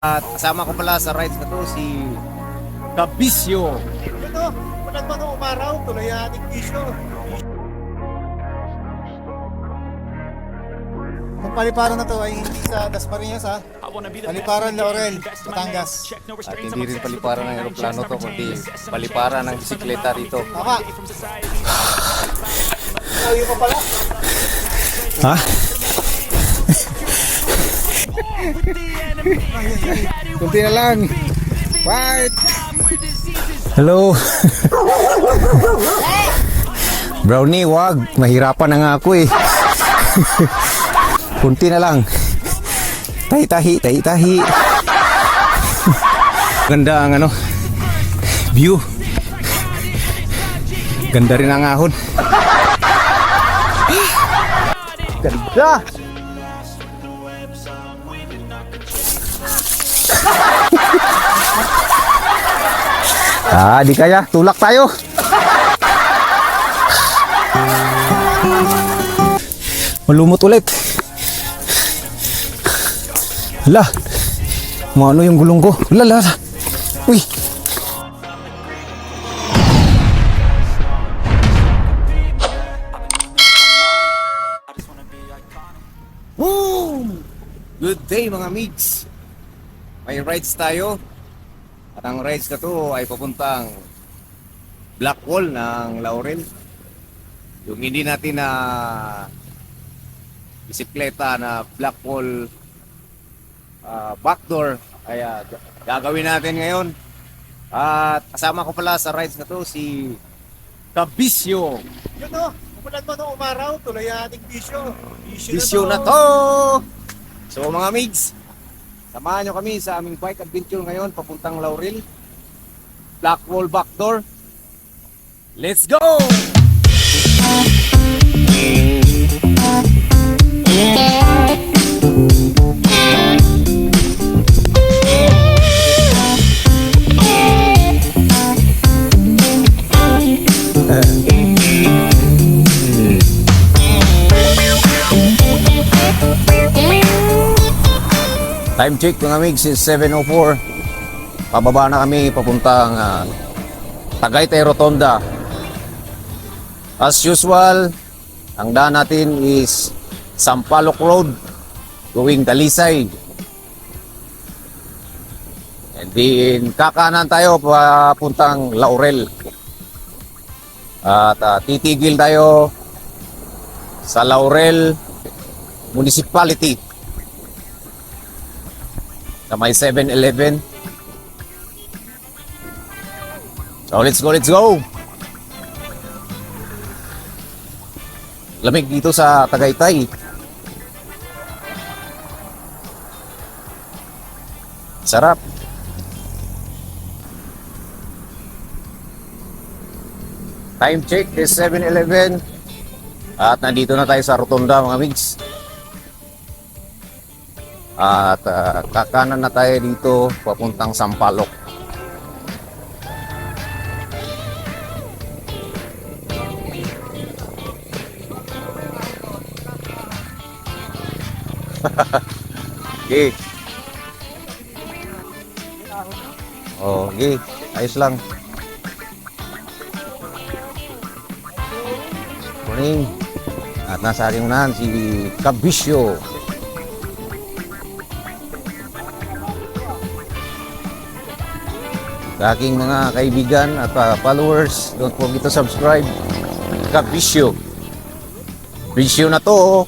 At kasama ko pala sa rides na to si Kabisyo. Ito, walang mga umaraw, tuloy ang ating bisyo. Ang paliparan na to ay hindi sa Dasmariñas ha. Paliparan Laurel, Batangas. At hindi rin paliparan ng aeroplano to, kundi paliparan ng bisikleta dito. Tama. Ayaw pa pala. Ha? Kunti na lang. Fight! Hello. Brownie, wag. Mahirapan na nga ako eh. Kunti na lang. Tahi-tahi, tahi-tahi. Ganda ang view. Ganda rin ang ahon. Ganda! Di kaya, tulak tayo. Malumot ulit. Hala, ano yung gulong ko? Hala. Uy. Boom! Good day mga migs. May rides tayo. At ang rides na to ay papuntang Black Wall ng Laurel. Yung hindi natin na bisikleta na Black Wall backdoor ay gagawin natin ngayon. At kasama ko pala sa rides na to si Kabisyo. Yun o, walang mga umaraw, tuloy ang ating bisyo. Bisyo na to! So mga migs, samahan nyo kami sa aming bike adventure ngayon papuntang Laurel. Black Wall backdoor. Let's go! Time check mga migs is 7:04. Pababa na kami papuntang Tagaytay Rotonda. As usual, ang daan natin is Sampaloc Road going Talisay. And then kakanan tayo papuntang Laurel. At titigil tayo sa Laurel Municipality na may 7-Eleven. So let's go! Lamig dito sa Tagaytay. Sarap. Time check is 7-Eleven. At nandito na tayo sa Rotonda mga migs. At kakanan na tayo dito papuntang Sampaloc. Okay. Okay, ayos lang. Morning. At nasa ating unahan si Kabisyo. Sa aking mga kaibigan at followers, don't forget to subscribe. Kabisyo. Bisyo na to.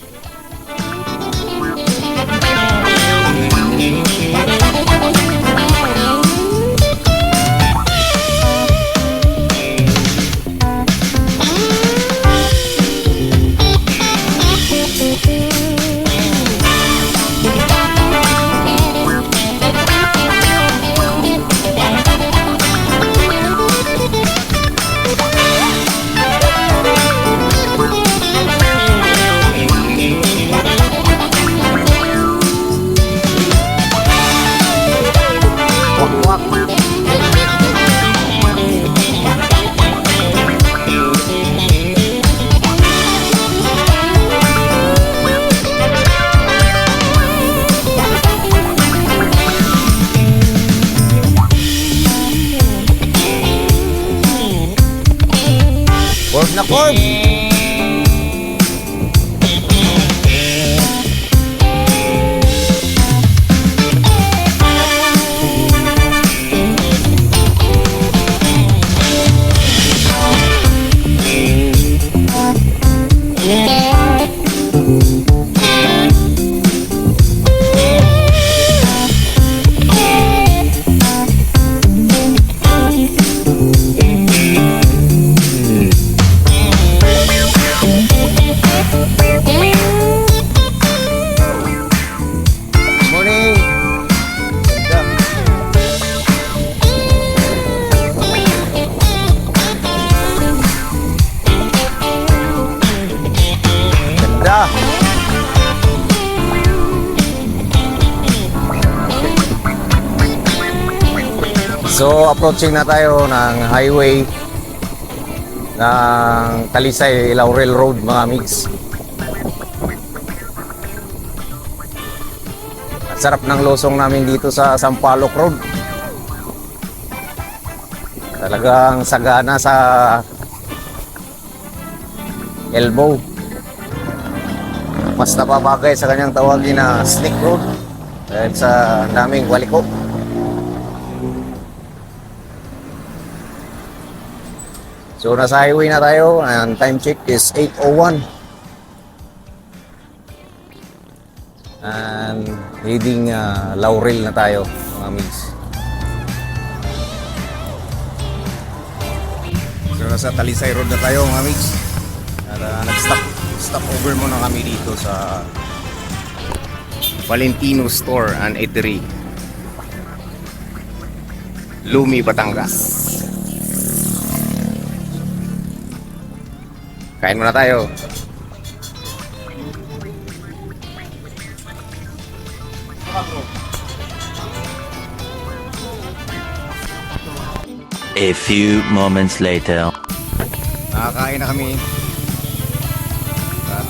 na Corp. Morning! Ganda. Ganda! So, approaching na tayo ng highway ng Talisay Laurel Road, mga mix. Ang sarap ng losong namin dito sa Sampaloc Road. Talagang sagana sa elbow. Mas napabagay sa kanyang tawagin na Snake Road dahil sa daming waliko. So nasa highway na tayo and time check is 8:01. And heading Laurel na tayo, mga migs. So nasa Talisay Road na tayo, mga migs. At nag-stop over muna kami dito sa Valentino Store and Eatery, Lumi, Batangas. Kain muna tayo. A few moments later. Nakakain na kami. At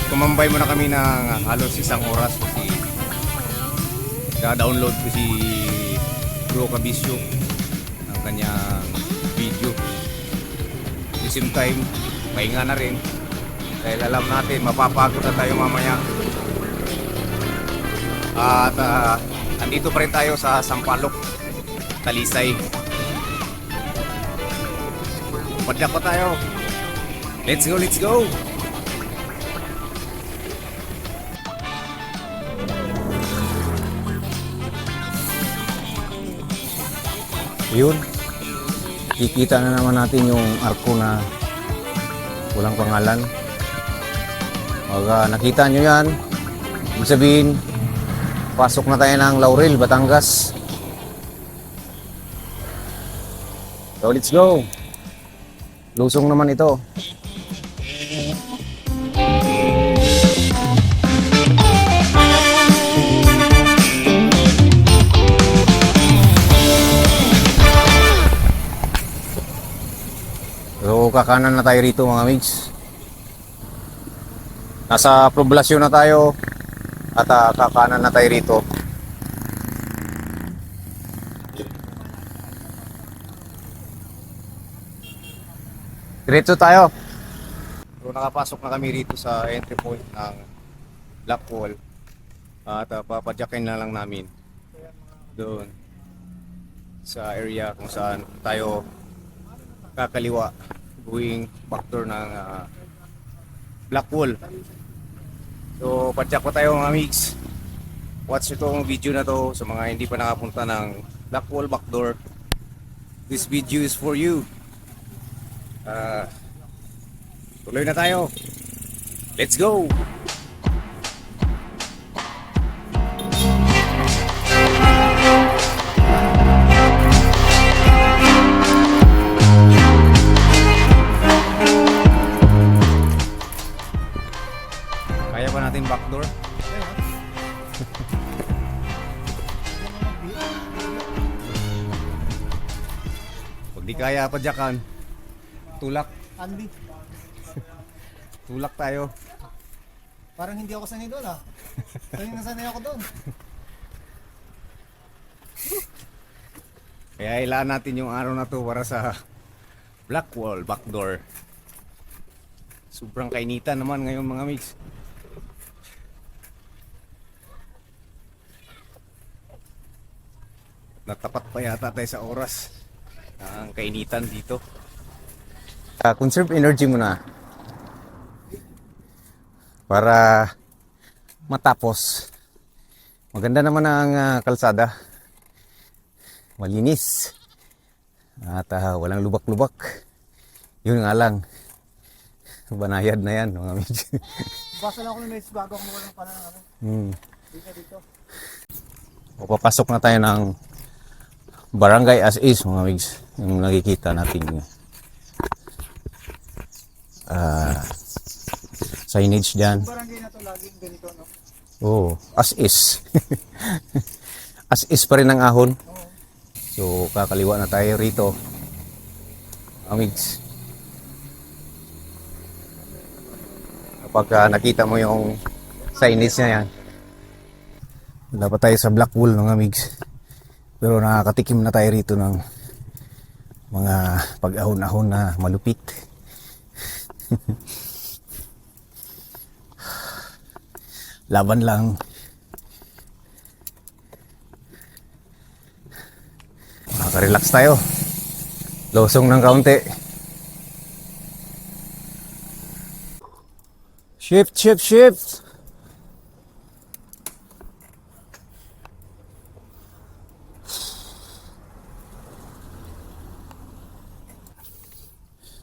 tumambay muna kami ng halos isang oras kasi na-download ko si Bro Cabisyo ang kanyang video. At the same time, pahinga na rin dahil alam natin mapapagod na tayo mamaya. At andito pa rin tayo sa Sampaloc, Talisay. Padyak pa tayo. Let's go, let's go! Yun. Kikita na naman natin yung arko na walang pangalan. Pag nakita nyo yan, ibig sabihin, pasok na tayo ng Laurel, Batangas. So let's go. Lusong naman ito. So kakanan na tayo rito, mga migs. Nasa poblasyon na tayo at kakanan na tayo rito. Diretso tayo. So nakapasok na kami rito sa entry point ng Blackwall. At papadyakin na lang namin doon sa area kung saan tayo kakaliwa going back door ng Blackwall. So padyak pa tayo, mga migs. Watch itong video na to sa mga hindi pa nakapunta ng Blackwall backdoor. This video is for you. Tuloy na tayo. Let's go! Kaya ba natin backdoor? Pag di kaya, padyakan. Tulak. Andy, Tulak tayo. parang hindi ako sanay doon ah. Sanay ako doon. Kaya ilaan natin yung araw na to para sa Blackwall backdoor. Sobrang kainitan naman ngayon mga migs. Natapat pa yata tayo sa oras ang kainitan dito. Conserve energy muna para matapos. Maganda naman ang kalsada, malinis at walang lubak-lubak. Yun nga lang, banayad na yan mga migs. Basta lang ako ng message bago ako mawalan pa ng ano. Dito. Papasok na tayo ng barangay as is mga migs. Yung nakikita natin signage dyan. Barangay na to laging ganito, no? Oh, as is. As is pa rin ang ahon. So kakaliwa na tayo rito. Amigs. Kapag nakita mo yung signage na yan, dapat tayo sa Blackwall ng amigs. Pero nakakatikim na tayo rito ng mga pag-ahon-ahon na malupit. Laban lang. Makaka-relax tayo. Losong ng kaunti. Shift.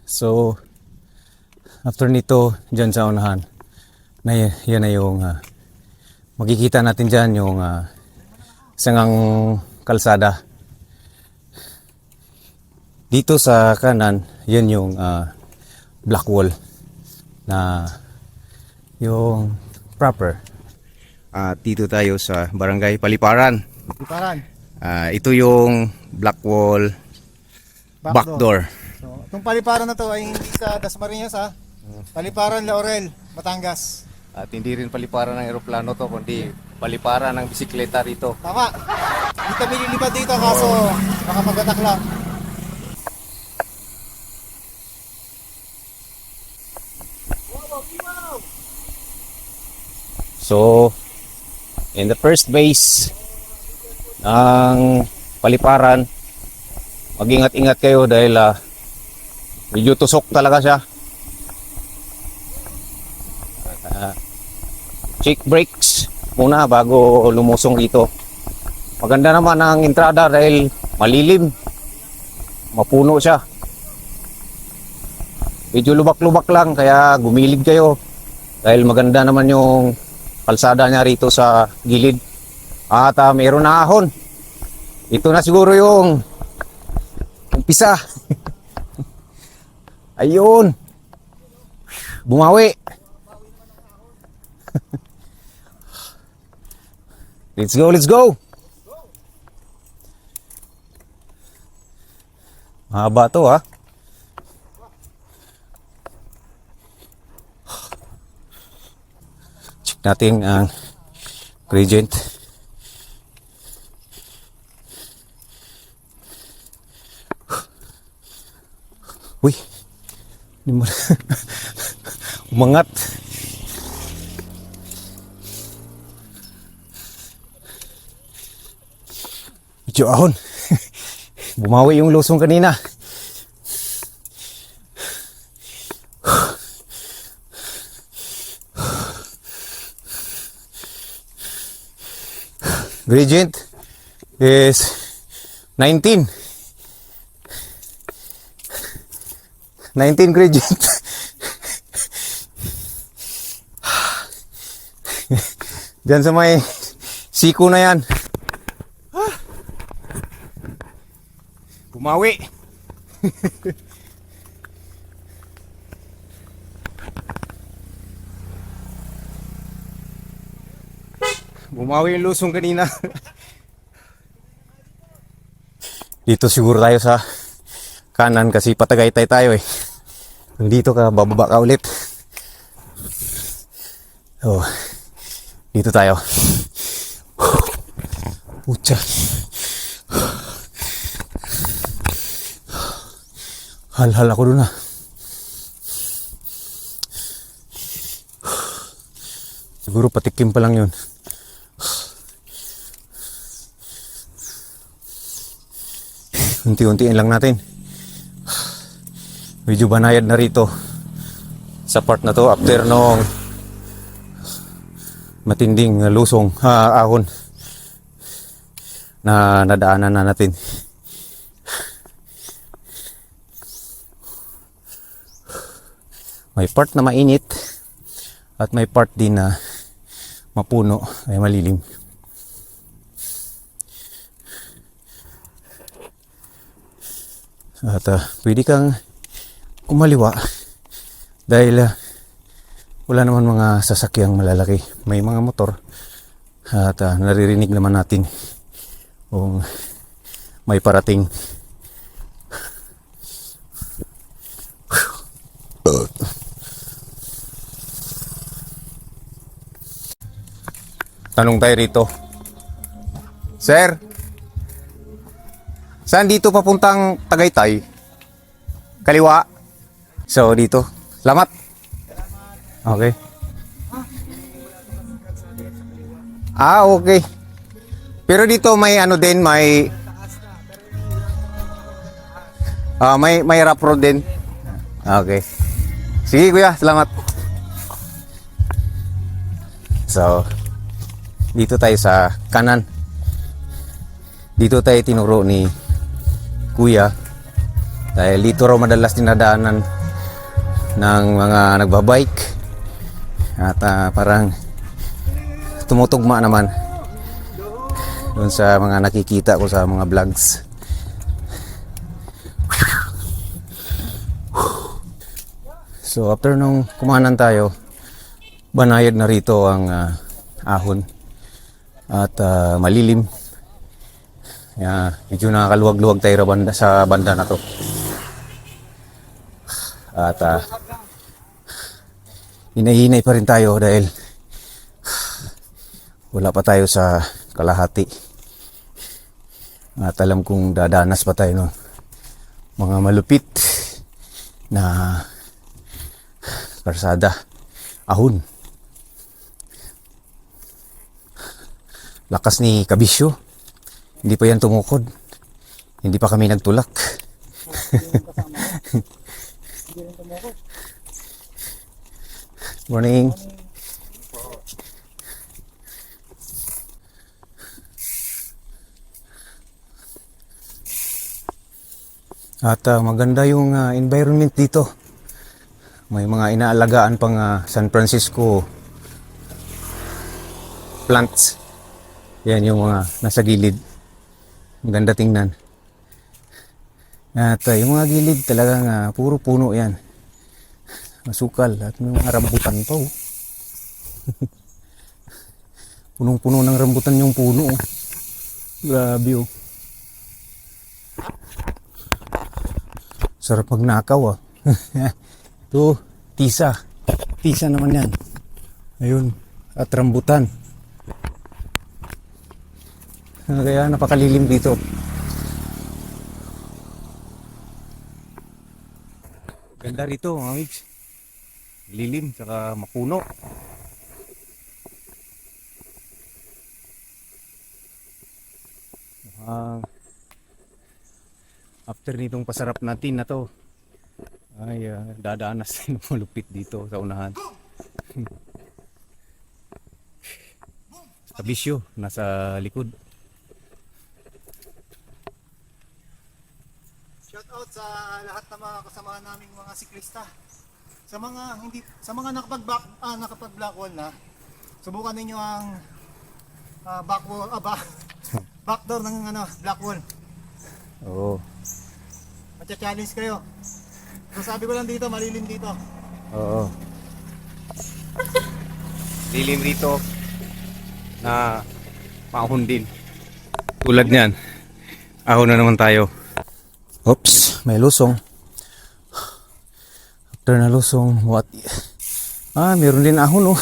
So, after nito, dyan sa unahan, yan na yung makikita natin dyan yung isang kalsada. Dito sa kanan, yan yung Blackwall na yung proper. Dito tayo sa Barangay Paliparan. Iparan. Ito yung Blackwall backdoor. So, itong paliparan na to ay hindi sa Dasmariñas ha. Paliparan Laurel, Batangas. At hindi rin paliparan ng eroplano to, kundi paliparan ng bisikleta rito. Tama. Hindi kami lilipad dito kaso baka mag-attack lang. So, in the first base ng paliparan, mag-ingat-ingat kayo dahil medyo tusok talaga siya. Check brakes muna bago lumusong dito. Maganda naman ang entrada dahil malilim, mapuno siya. Medyo lubak-lubak lang kaya gumilid kayo dahil maganda naman yung kalsada niya rito sa gilid. At mayroon na ahon. Ito na siguro yung umpisa. Ayun. Bumawi. Let's go. Mahaba to ha. Check natin ang gradient. Uy. Umangat. Medyo ahon. Bumawi yung lusong kanina. Gradient is 19 gradient. Diyan sa may siko na yan. Bumawi. Bumawi yung lusong kanina. Dito siguro tayo sa kanan kasi patagaytay tayo eh. Kung dito ka, bababa ka ulit. Oh, dito tayo. Pucha. Hal-hal ako dun ah. Siguro patikim pa lang yun. Unti-untiin lang natin. Medyo banayad na rito sa part na to after nung matinding lusong ahon na nadaanan na natin. May part na mainit at may part din na mapuno ay malilim. At pwede kang kumaliwa dahil wala naman mga sasakyang malalaki. May mga motor at naririnig naman natin kung may parating. Tanong tayo rito. Sir, saan dito papuntang Tagaytay? Kaliwa. So dito. Salamat. Okay. Okay. Pero dito may ano din, may may rough road din. Okay. Sige kuya, salamat. So dito tayo sa kanan. Dito tayo tinuro ni kuya dahil dito raw madalas dinadaanan ng mga nagbabike at parang tumutugma naman doon sa mga nakikita ko sa mga vlogs. So after nung kumanan tayo, banayad na rito ang ahon at malilim. Medyo nakakaluwag-luwag tayo sa banda na to. At hinahinay pa rin tayo dahil wala pa tayo sa kalahati. At alam kong dadanas pa tayo ng mga malupit na karsada, ahon. Lakas ni Kabisyo. Hindi pa yan tumukod. Hindi pa kami nagtulak. Morning. At maganda yung environment dito. May mga inaalagaan pang San Francisco plants. Yan yung mga nasa gilid. Maganda tingnan. At yung mga gilid talagang puro puno yan. Masukal at may mga rambutan pa. Oh. Punong-puno ng rambutan yung puno. Oh. Grabe oh. Sarap magnakaw ah. Ito, tisa. Tisa naman yan. Ayun. At rambutan. Kaya napakalilim dito. Ganda rito mga migs. Lilim saka mapuno. After nitong pasarap natin na to ay dadaanas tayo ng malupit dito sa unahan. Kabisyo nasa likod. Shout out sa lahat ng mga kasama naming mga siklista. Sa mga nakapag black wall na, subukan ninyo ang backdoor ng black wall. Oo. Matcha-challenge kayo. So sabi ko lang dito, malilim dito. Oo. Lilim rito na maahon din. Tulad niyan. Ahon na naman tayo. Oops, may lusong. After na lusong, what? Meron din ahon oh.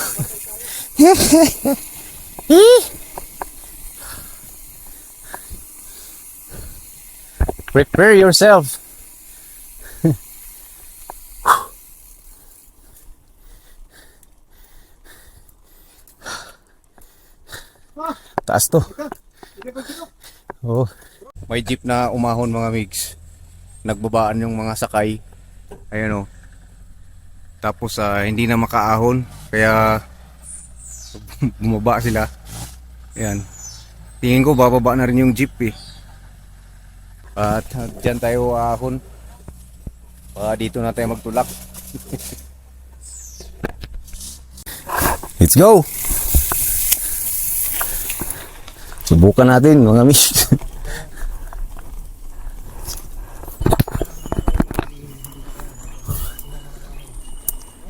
Prepare yourself. Taas to. Sige, continue. Oh. May jeep na umahon mga migs. Nagbabaan yung mga sakay. Ayan oh. Tapos hindi na makaahon. Kaya bumaba sila. Ayan. Tingin ko bababa na rin yung jeep eh. At dyan tayo ahon. Dito na tayo magtulak. Let's go! Subukan natin mga miss.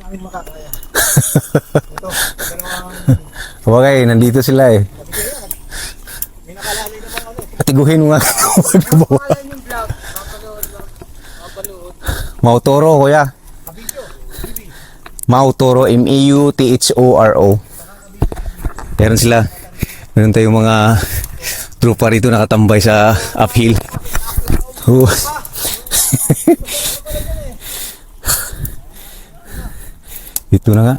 Ang makakaya. Ito, dalawang Okay, nandito sila eh. may nakalali na mga ano. Atiguhin mo nga. Pangalan yung vlog, mapanood. Mautoro kuya. Kabidyo, TV. Mautoro, M-E-U-T-H-O-R-O. Meron sila. Meron tayong mga tropa rito nakatambay sa uphill. Oh. Ito na nga.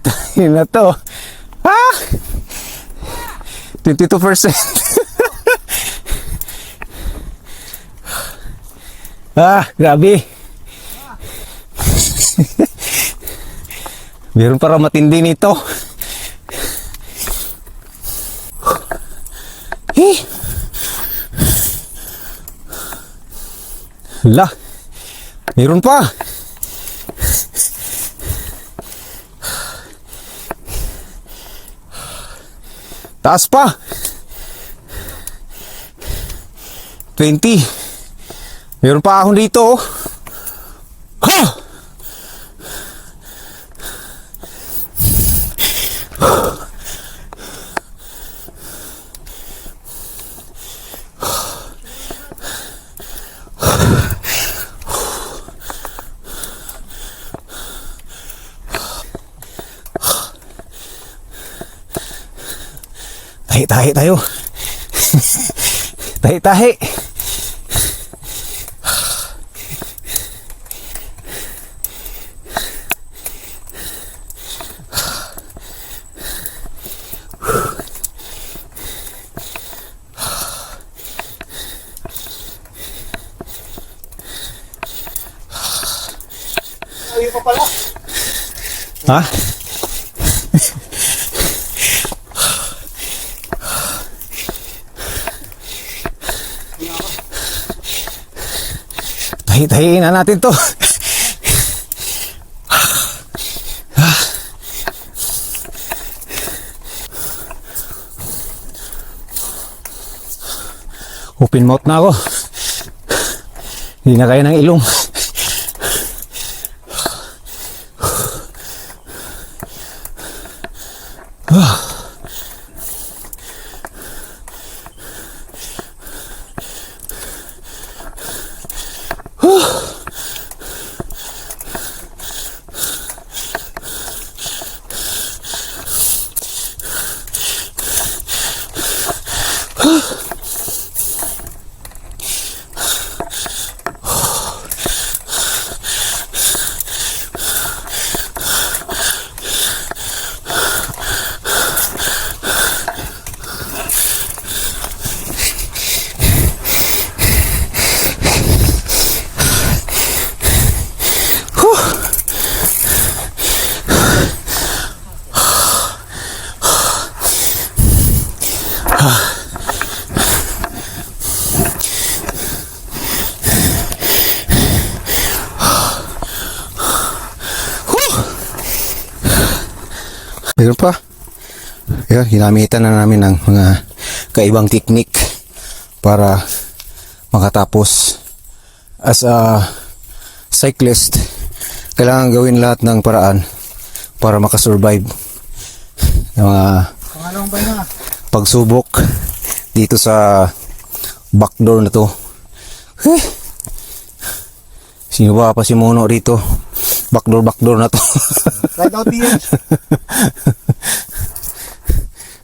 Tayo na to. Ah! 22%. Ah, grabe. Meron para matindi nito. Eh. Hala. Meron pa. Taas pa. 20. Meron pa akong dito. Oh. Ha! Tahi-tahi tayo. Tahi-tahi. Ayaw pa pala. Ha? Tahi-tahiin na natin to. Open mouth na ako. Hindi na kaya ng ilong. Meron pa. Ayan, ginamitan na namin ng mga kaibang teknik para makatapos. As a cyclist, kailangan gawin lahat ng paraan para makasurvive ng mga Pangalawang bay na. pagsubok dito sa backdoor na to. Sino ba pa si Mono rito? Backdoor na to. Slide out DH.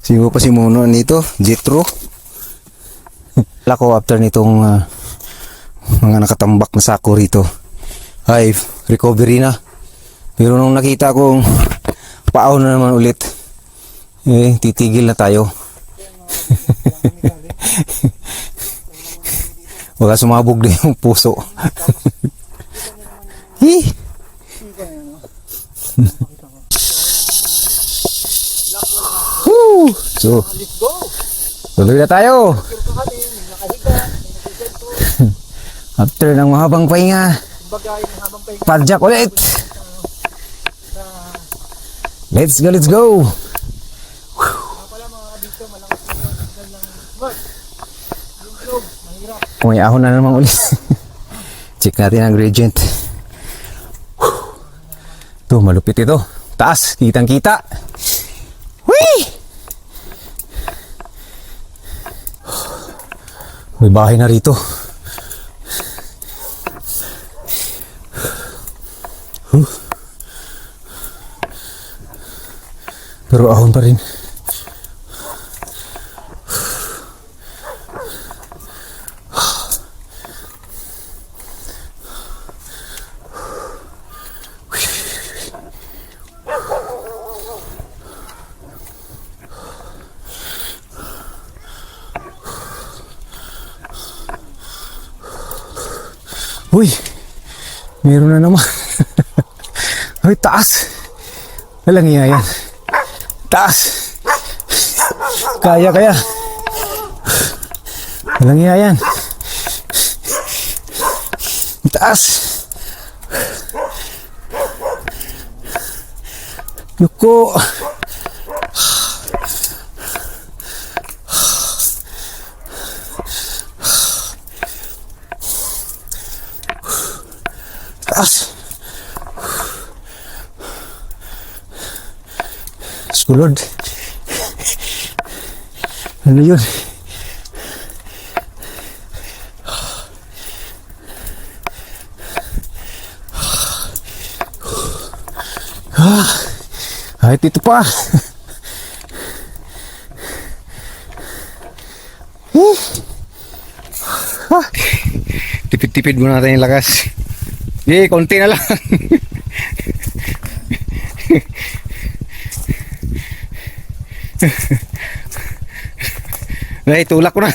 Sino pa si Mono nito? Jethro. Lako after nitong mga nakatambak na sako rito. ay recovery na. Pero nung nakita kong paahon na naman ulit, eh titigil na tayo. Baka sumabog din yung puso. Hi! Woo! So, tuloy na tayo. After ng mahabang pahinga, padjak ulit. Let's go, let's go. May ahon na naman ulit. Check natin ang gradient. Ito, malupit ito. Taas, kitang kita. Whee! May bahay na rito. Pero ahon pa rin. Uy, meron na naman. Uy, taas. Walang iya yan. Taas. Kaya. Walang iya yan. Taas. Yuko. Taas. Skulod. Ano yun? Ay, ito pa. Tipid-tipid muna natin yung lakas. Konti na lang. Ay, tulak ko na.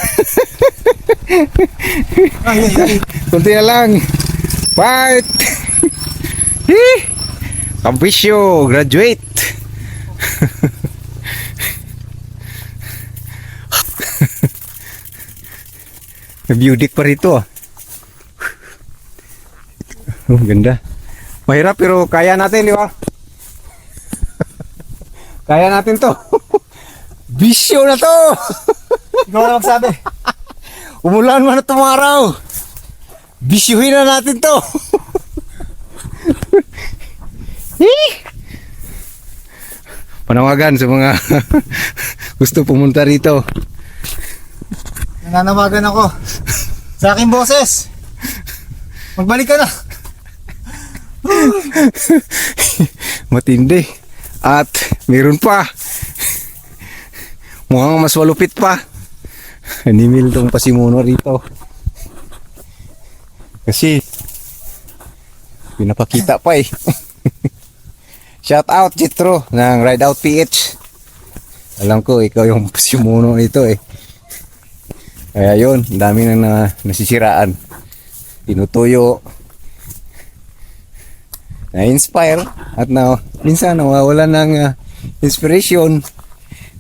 Konti na lang. Fight! Ambisyo, graduate. Beauty pa rito. Oh, ganda. Mahirap pero kaya natin, di ba? Kaya natin to. Bisyo na to. Ikaw na magsabi. Umulan man na tumaraw. Bisyuhin na natin to. Panawagan sa mga gusto pumunta rito. Nananawagan ako sa aking boses. Magbalik ka na. Matindi. At meron pa. Mukhang mas malupit pa. Animil tong pasimuno rito. Kasi pinapakita pa eh. Shout out Jitro ng Ride Out PH. Alam ko ikaw yung pasimuno nito eh. Kaya yun, ang dami na nasisiraan. Tinutuyo. Na-inspire at minsan nawawala ng inspiration.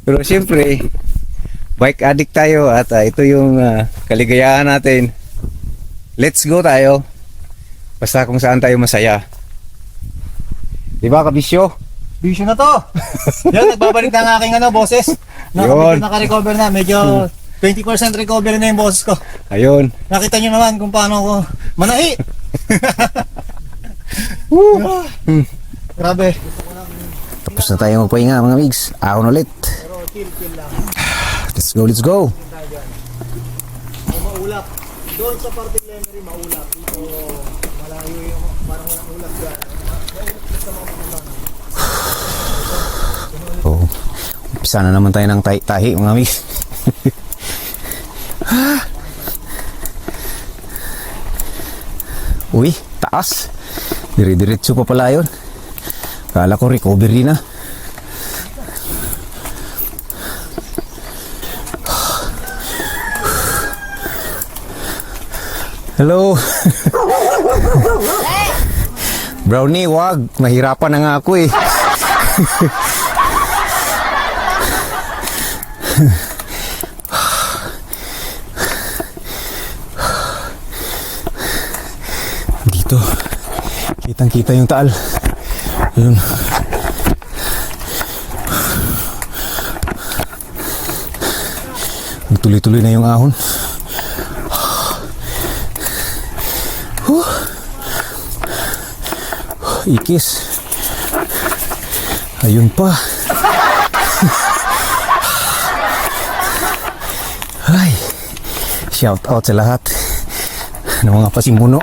Pero siyempre, bike addict tayo at ito yung kaligayahan natin. Let's go tayo. Basta kung saan tayo masaya. Diba, kabisyo? Bisyo na to. Yan, nagbabalik na ang aking boses. Yun. Naka-recover na. Medyo 20% recovery na yung boses ko. Ayun. Nakita nyo naman kung paano ako manahi. Grabe. Tapos na tayo magpahinga mga migs. Ahon ulit. Pero chill lang. Let's go, let's go. Maulap. Doon sa parting Lemery, maulap. Dito, malayo yung parang walang ulap dyan. Oh, umpisa na naman tayo ng tahi mga migs. Uy, taas. Dire-diretso pa pala yun. Kala ko recovery na. Hello. Brownie, wag. Mahirapan na nga ako eh. Dito. Kitang-kita yung taal. Ayun. Tuloy-tuloy na yung ahon. Ikis. Ayun pa. Ay. Shout out sa lahat ng mga pasimuno.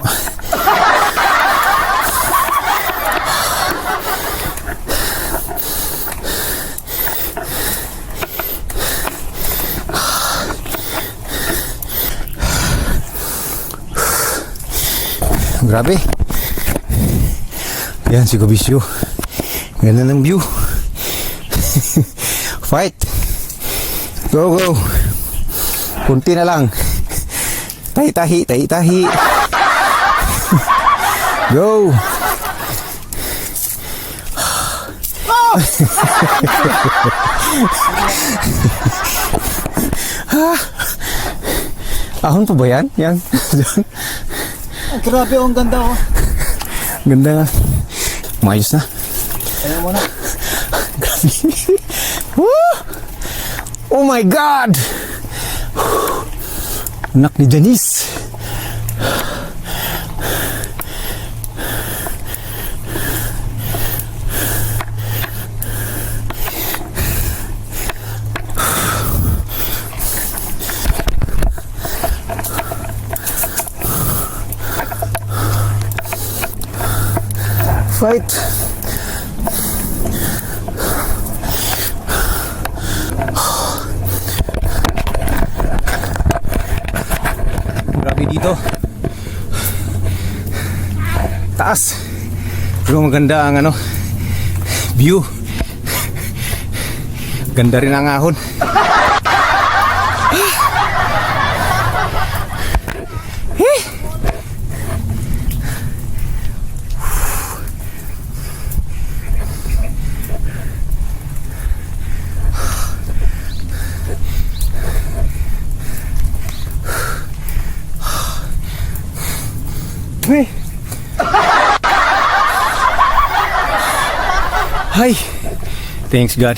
Grabe. Yan si Kabisyo. Ganda ng view. Fight. Go, go. Kunti na lang. Tahi-tahi, tahi-tahi. Go. Ahon pa ba yan? Yan. Grabe, ang ganda oh. Ganda nga. Mayos na. Ayaw mo na. Grabe. Woo! Oh my God! Anak ni Janice. Fight. Grabe dito. Taas. Pero maganda ang view. Ganda rin ang ahon. Hey. Hi. Thanks God.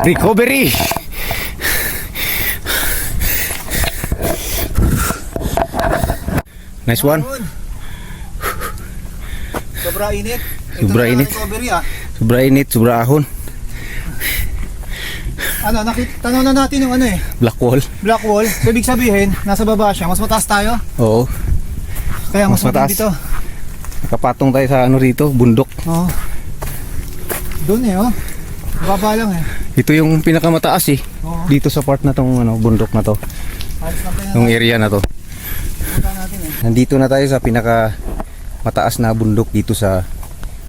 Recovery. Nice one. Sobra init. Ito Sobra na init. recovery ah. Sobra init, sobra ahon. Tanaw na natin yung Black wall. black wall. So, ibig sabihin, nasa baba siya. Mas mataas tayo. Oo. Kaya mas Mas mataas. mataas dito. Nakapatong tayo sa rito, bundok. Oo. Doon oh. Baba lang eh. Ito yung pinakamataas eh. Oo. Dito sa part na tong bundok na to. Alis lang tayo Yung area na to. natin eh. Nandito na tayo sa pinaka mataas na bundok dito sa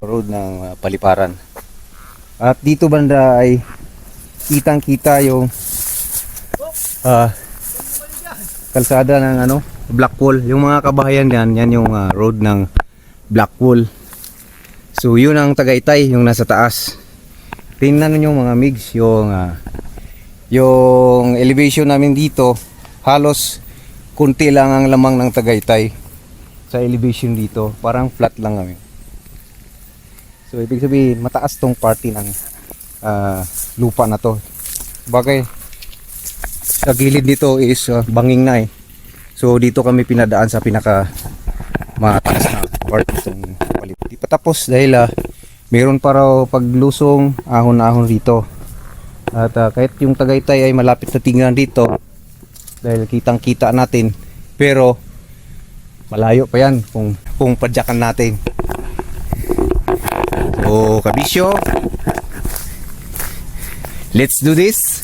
road ng Paliparan. At dito banda ay kitang-kita yung kalsada ng Blackwall. Yung mga kabahayan yan yung road ng Blackwall. So yun ang Tagaytay, yung nasa taas. Tingnan niyo mga migs, yung elevation namin dito, halos kunti lang ang lamang ng Tagaytay sa elevation dito. Parang flat lang kami. So ibig sabihin, mataas tong party ng lupa na to. Bagay, sa gilid nito is banging na eh. So dito kami pinadaan sa pinaka mataas na part itong palit. Di pa tapos dahil meron pa raw paglusong ahon-ahon rito. At kahit yung Tagaytay ay malapit na tingnan dito dahil kitang-kita natin, pero malayo pa yan kung padyakan natin. So Kabisyo, let's do this.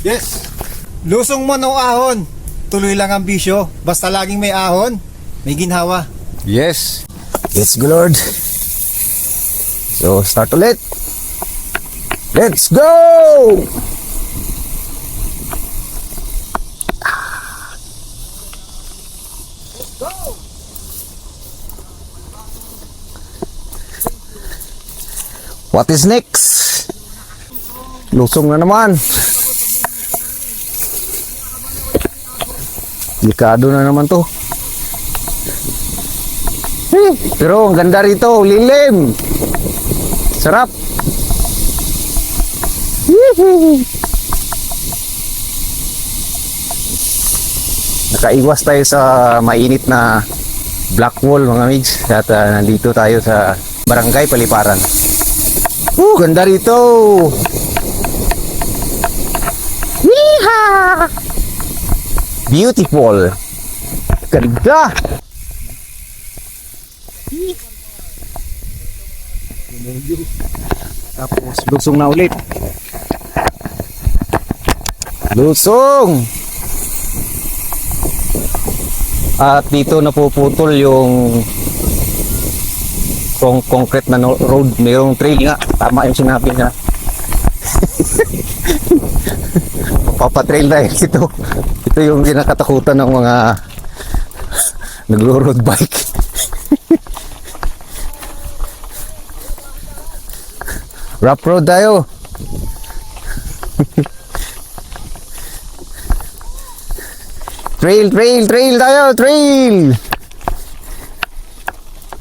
Yes. Lusong man o ahon. Tuloy lang ang bisyo. Basta laging may ahon, may ginhawa. Yes. Let's go Lord. So, start ulit. Let's go! What is next? Lusong na naman. Delikado na naman to. Pero ang ganda rito, lilim. Sarap. Nakaiwas tayo sa mainit na black wall mga migs. At nandito tayo sa Barangay Paliparan. Ganda rito. Yeehaw! Beautiful. Ganda. Tapos lusong na ulit. Lusong. At dito napuputol yung concrete na road, mayroong trail nga. Tama yung sinabi niya. Mapapatrail na ito. Ito yung kinakatakutan ng mga nagro-road bike. Rough road tayo. Trail tayo, trail.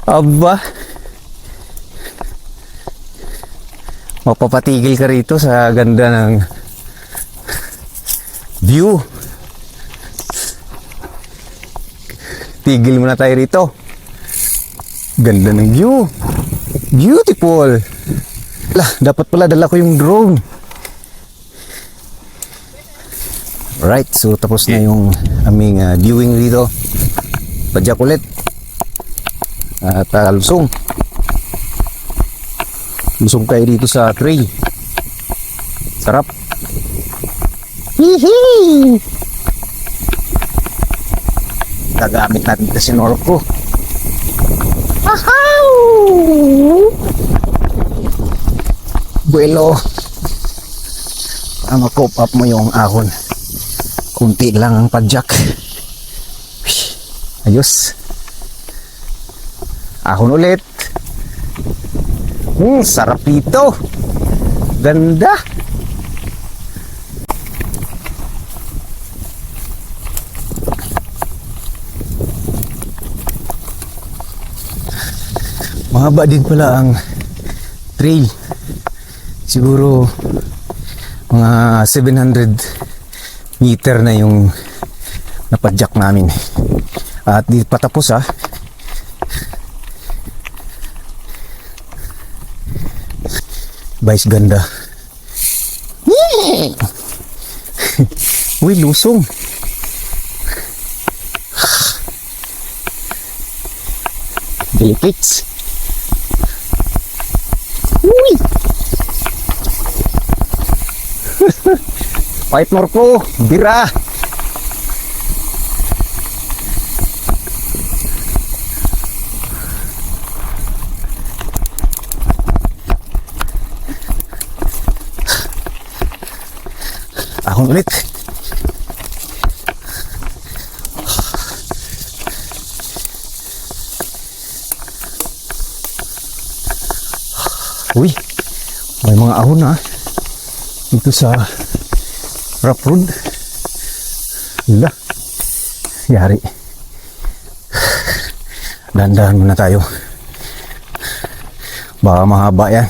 Aba. Mapapatigil ka rito sa ganda ng view. Tigil muna tayo rito. Ganda ng view. Beautiful. Dapat pala dala ko yung drone. Right, so tapos na yung aming viewing dito. Padyak ulit. At lusong. Lusong tayo dito sa trail. Sarap. Hihi! Gagamit natin kasi Norco. Ahaw! Buelo. Para ma-cope up mo yung ahon. Kunti lang ang padyak. Ayos. Ahon ulit. Sarap dito. Ganda. Mahaba din pala ang trail. Siguro mga 700 meter na yung napadyak namin. At di pa tapos ha. Guys, ganda. Uy, lusong. Delicates. Uy! White Norco, bira. Ahon ulit. Uy, may mga ahon na dito sa rough road. Hila, yari. Dahan-dahan muna tayo. Baka mahaba yan.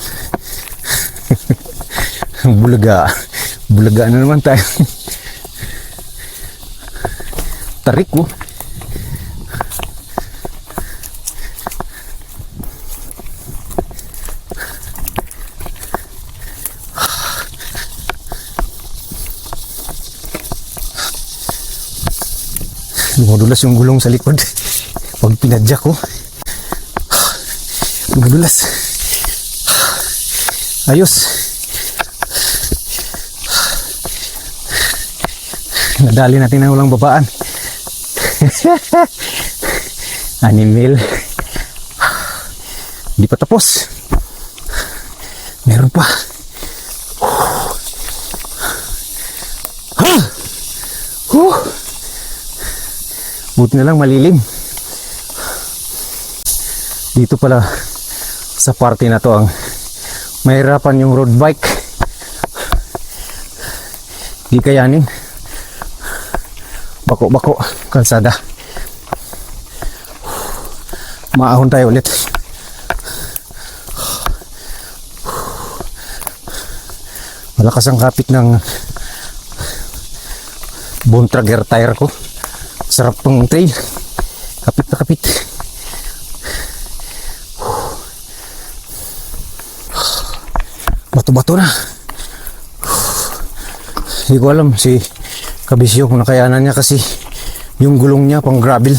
Bulaga na naman tayo. Tarik ko. Dumudulas yung gulong sa likod pag pinadyak ko. Dumudulas. Ayos. Nadali natin na walang babaan. 6 mil. Hindi pa tapos. pa. Ha! Buti na lang malilim. Dito pala sa party na to ang mahirapan yung road bike. Di kayanin. Bako-bako kalsada. Maahon tayo ulit. Malakas ang kapit ng Bontrager tire ko. Sarap pang trail. Kapit na kapit. Bato-bato na. Hindi ko alam si Kabisyo kung nakayanan niya kasi yung gulong niya pang gravel.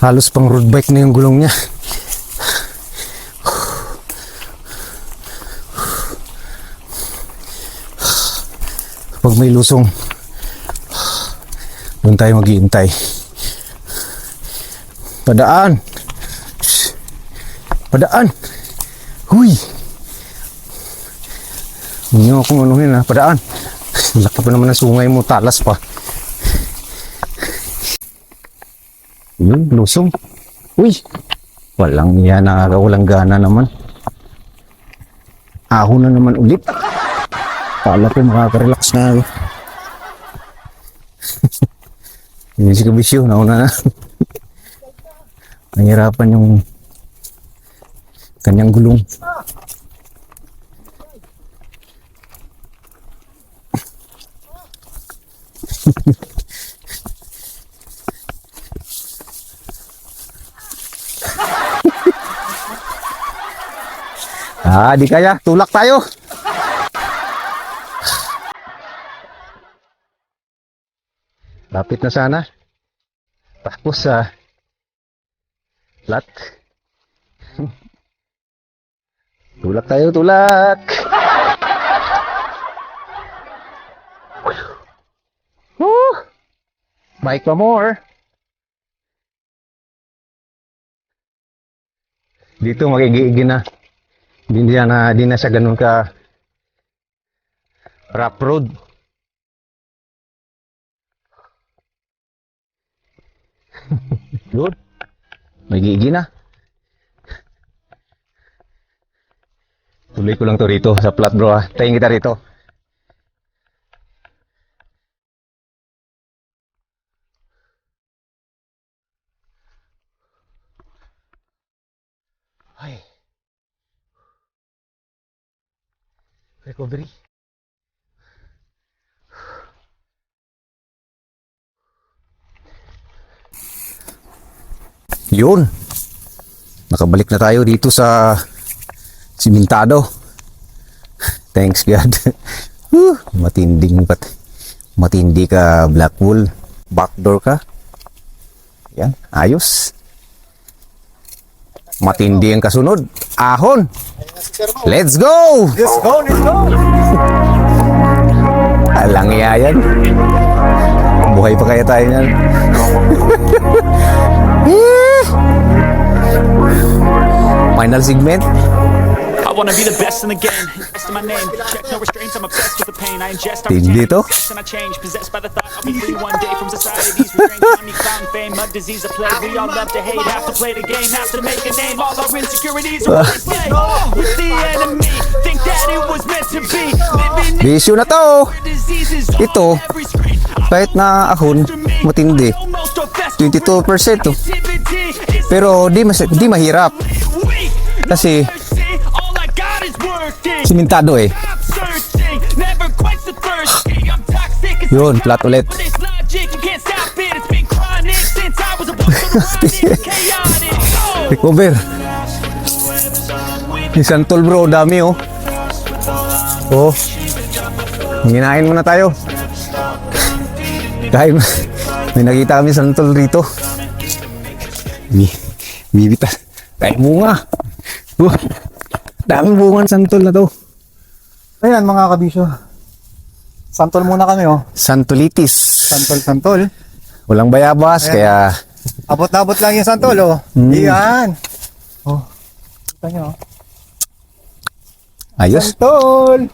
Halos pang road bike na yung gulong niya. Pag may lusong, doon tayo maghihintay. Padaan! Padaan! Huy! Huwag niyo akong anuhin ha, padaan. Laki pa naman ang sungay mo, talas pa. Yun, lusong. Uy! Walang yan, nakakawalang gana naman. Ahon na naman ulit. Kala ko makaka-relax na ako. Hindi si Kabisyo, nauna na. Nahirapan yung kanyang gulong. Di kaya, tulak tayo. Lapit na sana. Tapos sa flat. Tulak tayo, tulak. Bike pa more. Dito magigigin na. Hindi na siya ganun ka rough road. Good. Magigigin na. Tuloy ko lang to rito sa flat bro ha. Tayin kita rito. Ay. Recovery. Yun. Nakabalik na tayo dito sa simentado. Thanks God. Matindi ka Blackwall. Backdoor ka. Yan, ayos. Matindi ang kasunod. Ahon. Let's go! Let's go, let's go! Alang yan. Buhay pa kaya tayo yan. Final segment. I wanna be the best in the game. Best in my name. Check no restraints. I'm obsessed with the pain. I ingest. I'm Hindi to. and I change. Possessed by the thought I'll be free one day from society's restraints. Find me clown fame, mud disease, a plague. We all love to hate. Have to play the game. Have to make a name. All our insecurities are replay. With the enemy. Think that it was meant to be. Living in Bisyo na to. diseases. Ito, kahit na ahon, matindi. 22% to. Pero di mahirap. Kasi simentado eh. Yun, flat ulit. Recover. Yung santol bro, dami oh. Oh. Hinginain muna tayo. Dahil may nakita kami santol rito. Bibita. Dahil bunga. Daming bunga santol na to. Ayan mga kabisyo. Santol muna kami oh. Santolitis. Santol. Walang bayabas, Ayan. kaya Abot-abot lang yung santol oh. Iyan. Oh. Kita nyo oh. Ayos. Tol!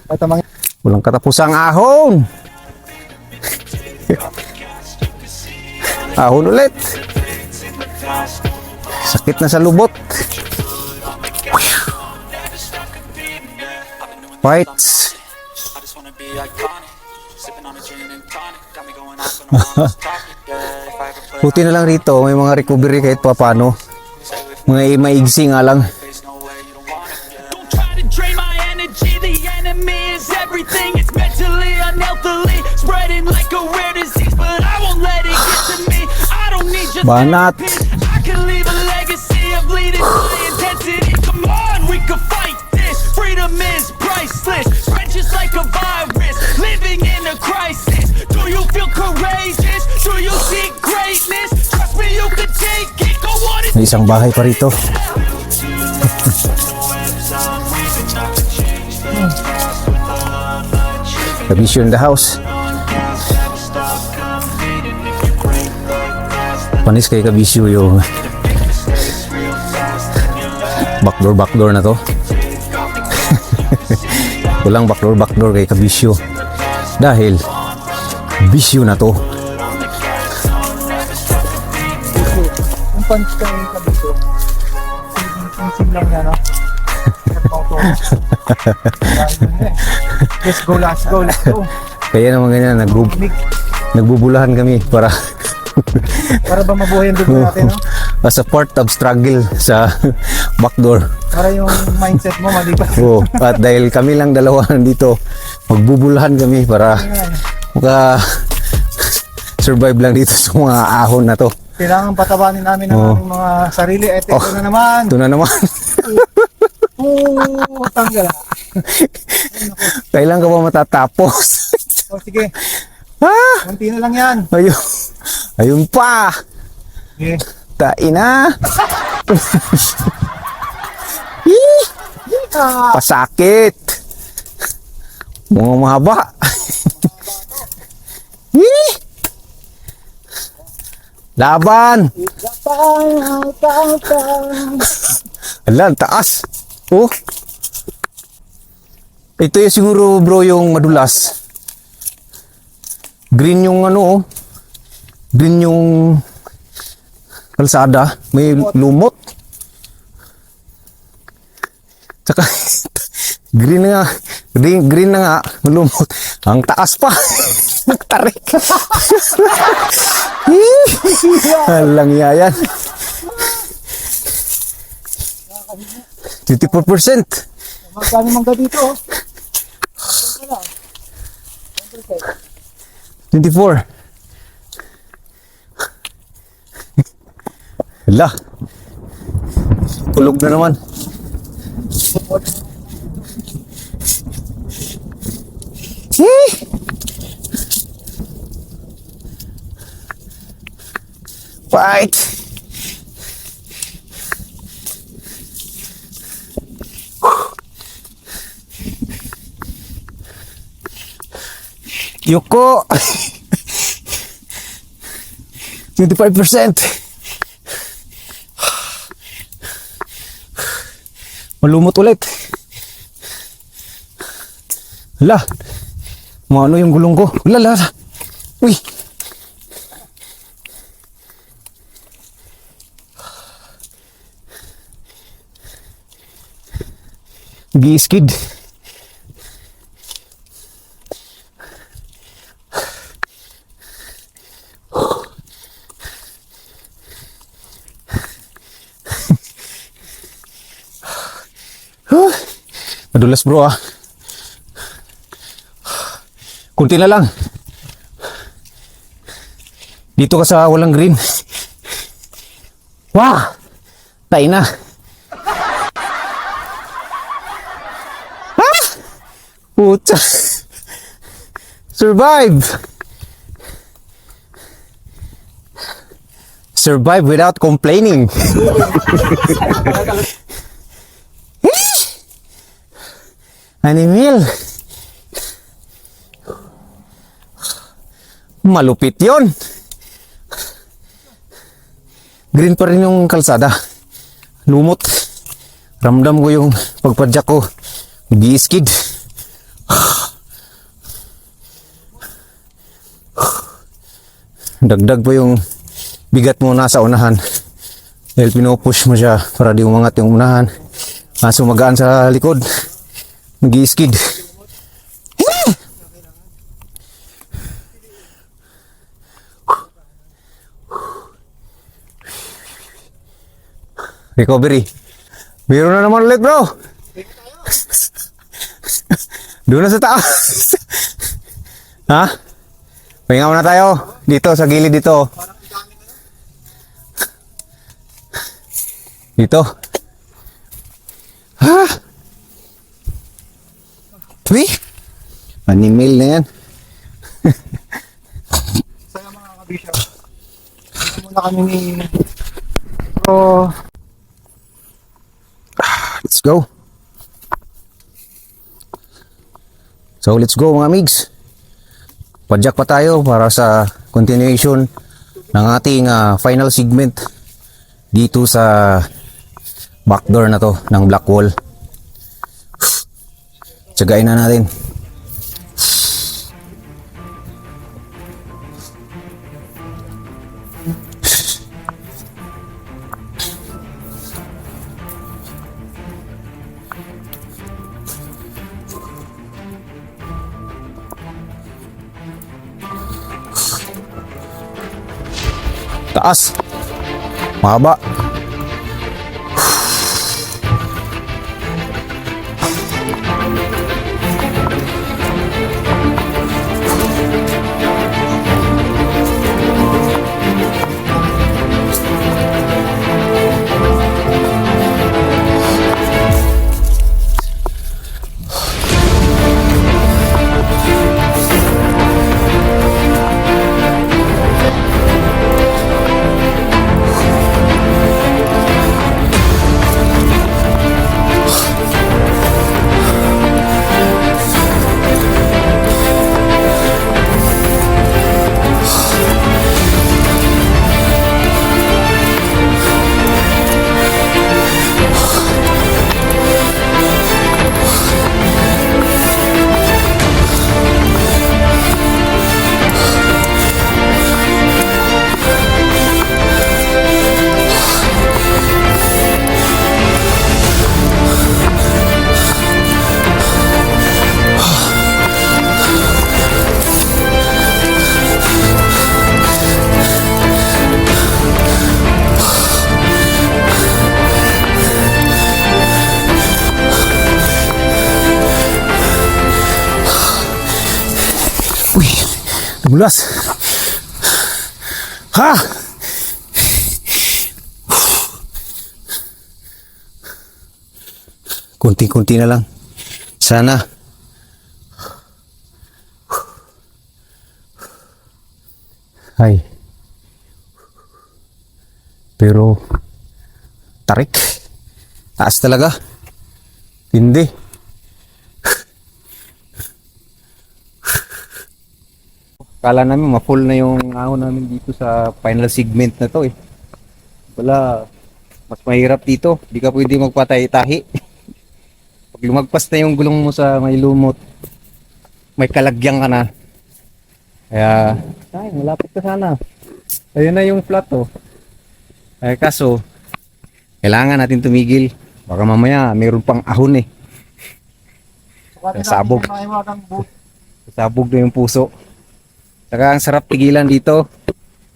Ito mga Walang katapusang ahon. Ahon ulit. Sakit na sa lubot. Fights. Buti na lang rito, may mga recovery kahit pa paano. Mga maigsi nga lang. Don't try to drain my energy. The enemy is everything. It's mentally, unhealthily, spreading like a rare disease. But I won't let it get to me. I don't need your Banat. therapy. I can leave a legacy of leading by intensity. Come on, we can fight this. Freedom is priceless. Spread just like a virus. Living in a crisis. Do you feel courageous? Do you seek greatness? Trust me, you can take it. Go on and May isang bahay pa rito. Kabisyo in the house. Panis kay Kabisyo yung backdoor na to. Walang backdoor kay Kabisyo. Dahil bisyo na to. yung punch ka yung kabito. Sim lang niya, no? Let's go, let's go, let's go. Kaya naman ganyan, nagbubulahan kami para Para ba mabuhay ang dugo natin, no? as a part of struggle sa backdoor. Para yung mindset mo malipas. Oo, at dahil kami lang dalawa nandito, magbubulahan kami para maka survive lang dito sa mga ahon na to. Kailangan patabanin namin ang Oo. aming mga sarili. Ito na naman. Ito na naman. Tanggal. Kailan ka ba matatapos? O sige, Ah! konti na lang yan. Ayun. Ayun pa. Sige. Taina. Pasakit. Mga mahaba. Laban. Ala, ang taas. Oh. Ito yung siguro bro yung madulas. Green yung ano oh. Green yung kalsada. May lumot. Tsaka green na nga. Green na nga. Lumot. Ang taas pa. Nagtarik. Alang yan. 54%. Magkano mangga dito? 24. Hala. Tulog na naman. Fight. Yoko. 25%. Malumot ulit. Hala. Ano yung gulong ko? Hala. Uy. Gi-skid. Madulas bro ah. Kunti na lang. Dito ka sa walang green. Wah! Tayo na. Ah! Puta. Survive. Survive without complaining. Animil. Malupit yon. Green pa rin yung kalsada. Lumot. Ramdam ko yung pagpadyak ko. Gi-skid. Dagdag po yung bigat mo nasa unahan. Dahil pinupush mo siya para di umangat yung unahan. Kaso magaan sa likod. Gi-skid. Recovery. Biro na naman ulit, bro. Doon na sa taas. Ha? Pahinga muna tayo. Dito, sa gilid dito. Dito. Ha? Uy! Animal na yan. Saya mga kabisyo. Ito muna kami ni... So, Let's go. So let's go mga migs. Padyak pa tayo para sa continuation ng ating final segment dito sa backdoor na to ng black wall. Tsagain na natin. Taas. Mahaba. Uy, namulas. Ha! Kunti-kunti na lang. Sana. Ay. Pero tarik. Taas talaga. Hindi. Kala namin ma-full na yung ahon namin dito sa final segment na to eh. Wala, mas mahirap dito. Di ka pwede magpatay-tahi. Pag lumagpas na yung gulong mo sa may lumot, may kalagyan ka na. Kaya, ay, malapit ka sana. Ayun na yung flat oh. Ay, kaso, kailangan natin tumigil. Baka mamaya mayroon pang ahon eh. Sabog. Sabog na yung puso. Saka ang sarap tigilan dito.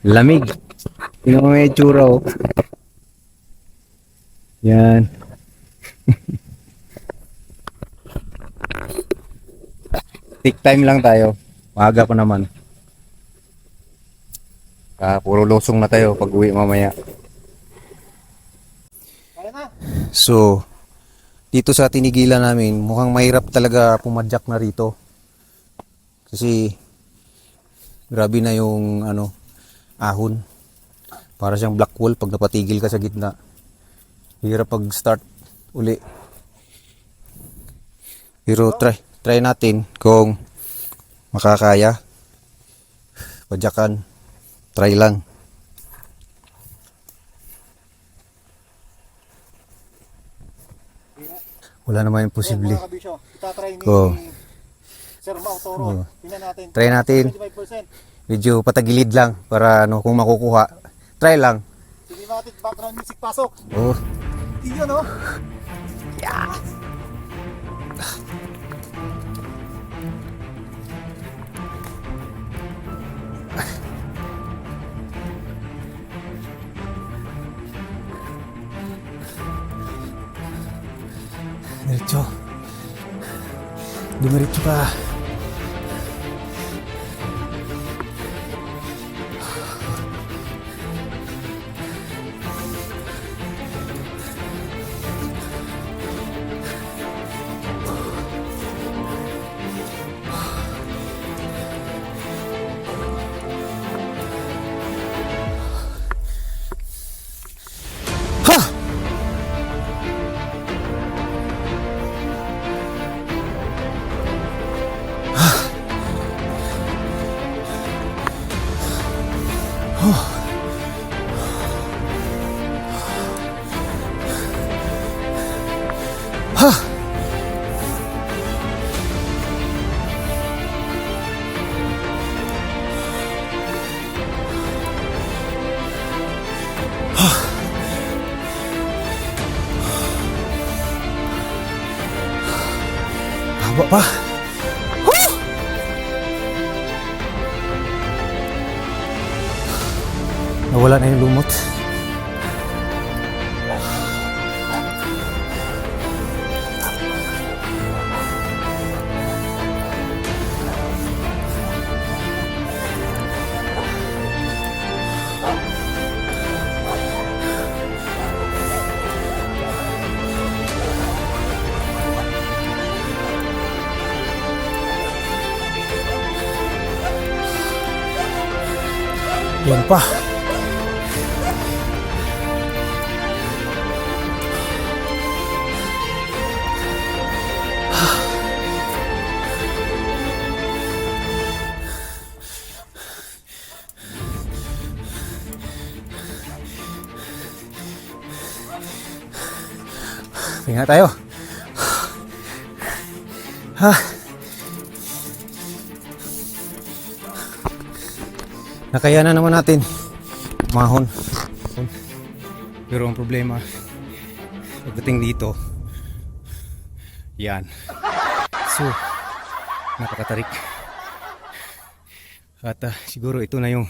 Lamig. Tingnan mo yung itsura oh. Yan. Take time lang tayo. Maaga pa naman. Puro losong na tayo pag uwi mamaya. So, dito sa tinigilan namin, mukhang mahirap talaga pumadyak na rito. Kasi grabe na yung ahon. Para siyang black wall pag napatigil ka sa gitna. Hirap pag start uli. Pero try natin kung makakaya. Padyakan. Try lang. Wala naman imposible. Mga kabisyo, itatry ni Oo. Sir Mau Toro. Oo. Tingnan natin. Try natin. 25%. Medyo patagilid lang para ano kung makukuha. Try lang. Cinematic background music pasok. Oh. Iyon no? Diretso. Dumiretso ka. Ha! Haba pa. Woo! Nawala na yung lumot. Yan pa. Tingnan tayo. Ha. Nakayanan naman natin. Mahon. Pero ang problema, pagdating dito, yan. So, napakatarik. At siguro ito na yung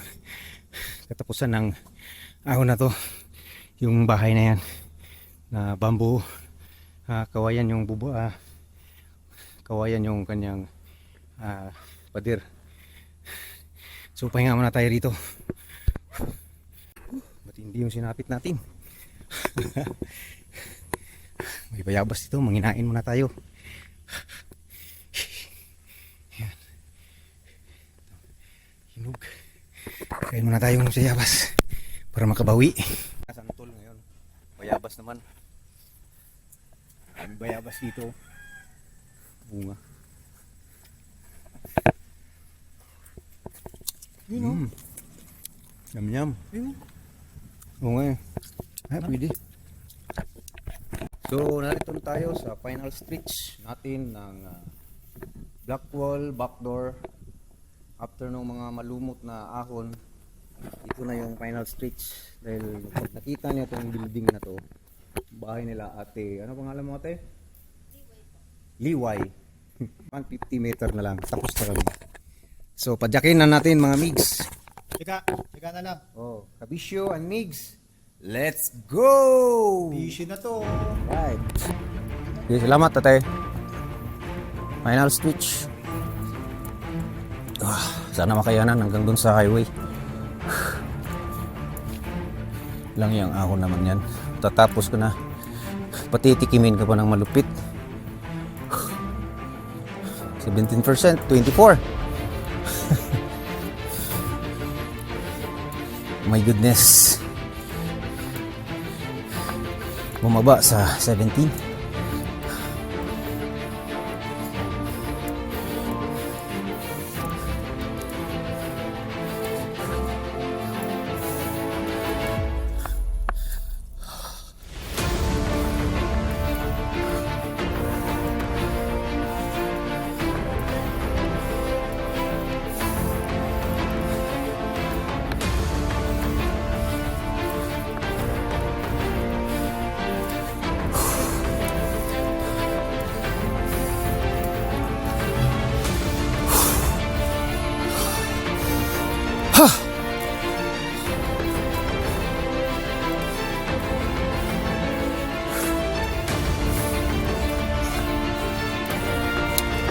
katapusan ng ahon na to. Yung bahay na yan. Na bamboo. Kawayan yung kawayan yung kanyang pader. So pahinga muna tayo rito. Ba't hindi yung sinapit natin? May bayabas dito, manginain muna tayo. Yan. Hinog. Kain muna tayo ng bayabas para makabawi. Nasa tol ngayon. Bayabas naman. May bayabas dito. Bunga. Yun no? Yum yum. Yun. Oo nga eh. Pwede. So, narito na tayo sa final stretch natin ng black wall, backdoor. After ng mga malumot na ahon, ito na yung final stretch. Dahil pag nakita niyo itong building na to, bahay nila ate, ano pangalan mo ate? Liway. 150 meter na lang. Tapos na kami. So, padyakin na natin mga migs. Teka na lang. Oh, Kabisyo and Migs, let's go! Busy na to. Right. Okay, salamat tatay. Final stretch. Sana makayanan hanggang dun sa highway. Lang yung ahon naman yan. Tatapos ko na. Patitikimin ka pa ng malupit. 17%, 24. My goodness. Bumaba sa 17.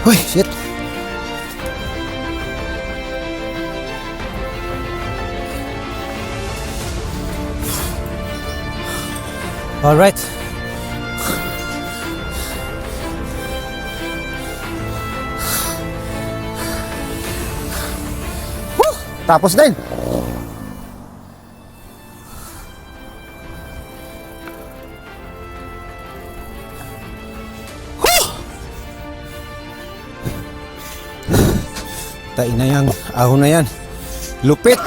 Uy, shit. All right. Tapos din. Tain na yan. Ahon na yan. Lupit.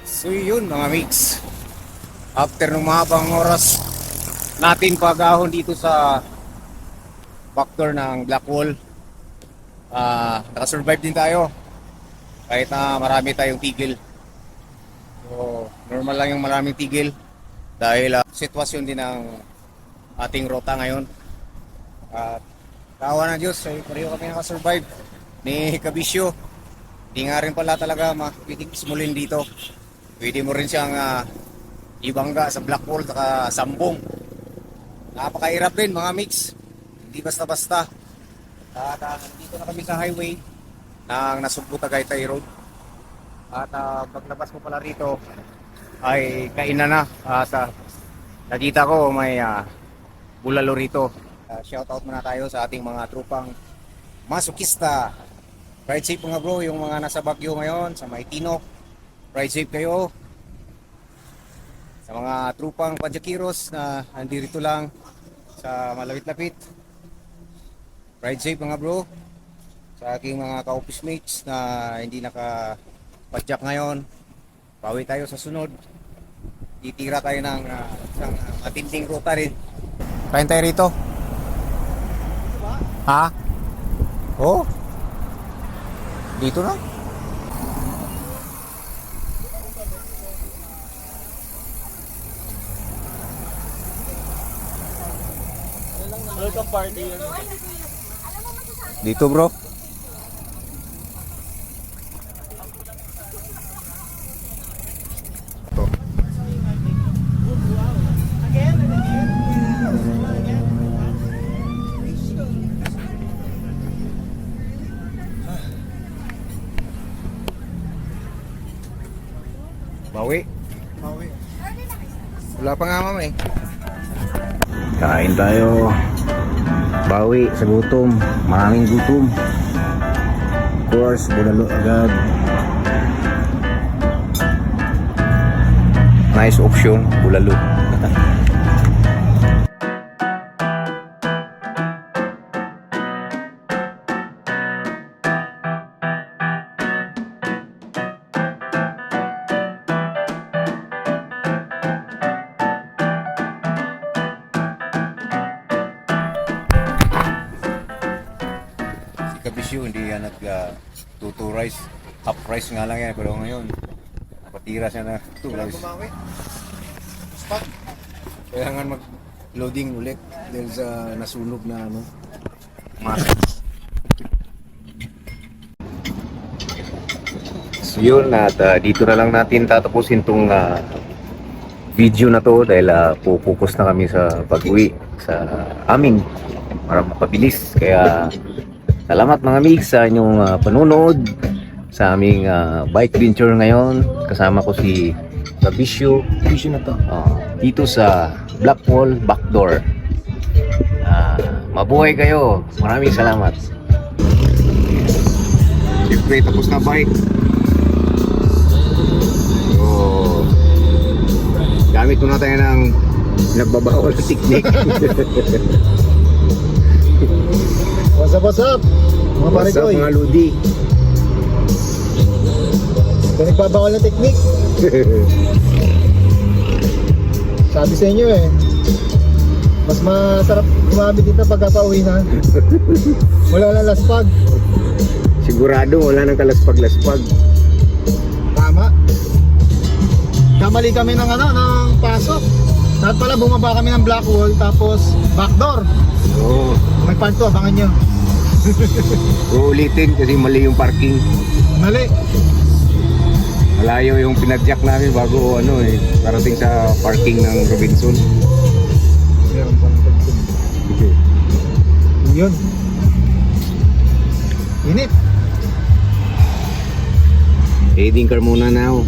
So yun mga mates, after ng mahabang oras natin pag-ahon dito sa backdoor ng Blackwall, nakasurvive din tayo kahit na marami tayong tigil. So normal lang yung maraming tigil dahil sitwasyon din ng ating rota ngayon. At kawa ng Diyos, ay pareho kami nakasurvive ni Kabisyo. Hindi nga rin pala talaga makikismulin dito. Pwede mo rin siyang ibangga sa Blackwall at Sambong. Napakahirap din mga mix. Hindi basta-basta. At nandito na kami sa highway ng Nasugbu Tagaytay Road. At paglabas mo pala rito ay kainan na. At nakita ko may bulalo rito. Shoutout muna tayo sa ating mga trupang masukista. Ride safe mga bro, yung mga nasa Baguio ngayon, sa Maitino. Ride safe kayo. Sa mga trupang Padyakiros na nandito lang sa malapit-lapit. Ride safe mga bro. Sa aking mga ka-office mates na hindi naka-padyak ngayon. Bawi tayo sa sunod. Titira tayo ng isang matinding ruta rin. Kain tayo rito. Ha? Oh. Dito na. Welcome party yun. Dito bro. Bawi. Bawi. Wala pa nga mama eh. Kain tayo. Bawi sa gutom. Maraming gutom. Of course, bulalo agad. Nice option, bulalo. Kabisyo, hindi yan tutu rice, half rice nga lang yan, pero ngayon napatira siya na 2 Walang rice. bumawi. Spot. Kailangan mag-loading ulit dahil sa nasunog na mas. So yun, at dito na lang natin tatapusin tong video na to dahil pupukus na kami sa pag-uwi sa amin para mapabilis. Kaya salamat mga migs sa inyong panunood sa aming bike venture ngayon. Kasama ko si Kabisyo na to. Dito sa Blackwall Backdoor. Mabuhay kayo. Maraming salamat. Siyempre, tapos na bike. So, gamit muna tayo ng nagbabawal na technique. What's up? Mga pare What's up ko mga Ludi? Ito nagbabawal na technique. Sabi sa inyo mas masarap gumamit dito pagka pauwi na. Wala lang laspag. Sigurado wala nang kalaspag-laspag. Tama. Kamali kami ng ng pasok. Dapat pala bumaba kami ng Blackwall tapos backdoor. Oo. May part 2, abangan nyo. Uulitin kasi mali yung parking. Mali. Malayo yung pinadyak namin bago ano eh, parating sa parking ng Robinson. Meron pa ng tagtun. Yun. Init. Heading car muna now.